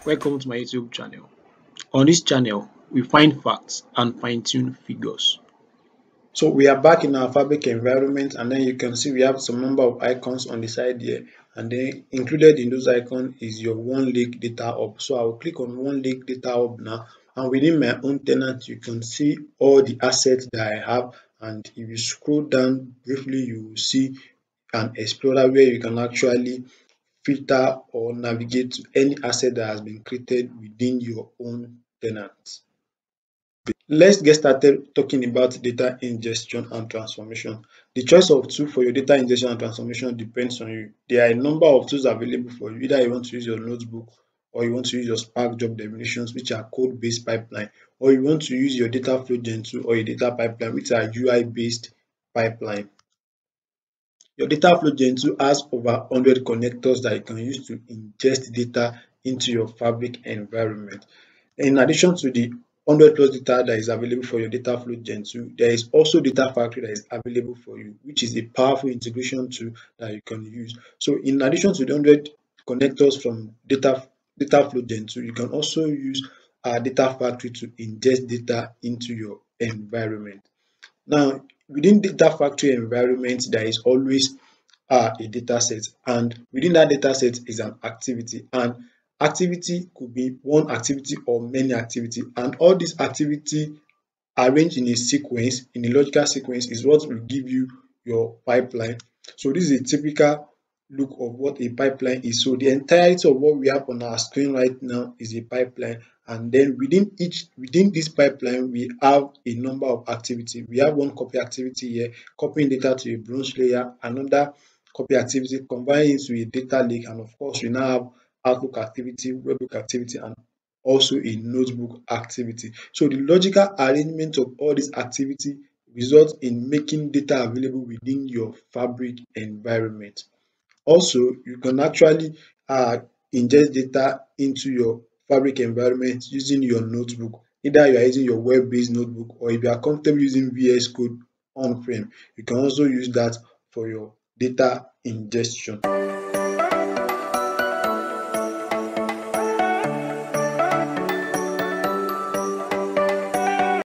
Welcome to my YouTube channel. On this channel, we find facts and fine-tune figures. So we are back in our Fabric environment, and then you can see we have some number of icons on the side here, and then included in those icons is your one lake data hub. So I will click on one lake data hub now, and within my own tenant you can see all the assets that I have. And if you scroll down briefly, you will see an explorer where you can actually filter or navigate to any asset that has been created within your own tenant. Let's get started talking about data ingestion and transformation. The choice of tool for your data ingestion and transformation depends on you. There are a number of tools available for you. Either you want to use your notebook, or you want to use your Spark job definitions, which are code-based pipeline, or you want to use your data flow gen tool or your data pipeline, which are UI-based pipeline. Your data flow gen tool has over 100 connectors that you can use to ingest data into your Fabric environment. In addition to the 100 plus data that is available for your data flow gen tool, there is also data factory that is available for you, which is a powerful integration tool that you can use. So in addition to the 100 connectors from data flow gen tool, you can also use data factory to ingest data into your environment. Now, within data factory environment, there is always a data set, and within that data set is an activity, and activity could be one activity or many activity, and all these activity arranged in a sequence, in a logical sequence, is what will give you your pipeline. So this is a typical look of what a pipeline is. So the entirety of what we have on our screen right now is a pipeline, and then within this pipeline we have a number of activity. We have one copy activity here, copying data to a bronze layer, another copy activity converting it to a data lake, and of course we now have Outlook activity, webbook activity, and also a notebook activity. So the logical arrangement of all these activity results in making data available within your Fabric environment. Also, you can actually ingest data into your Fabric environment using your notebook. Either you are using your web-based notebook, or if you are comfortable using VS Code on-prem, you can also use that for your data ingestion.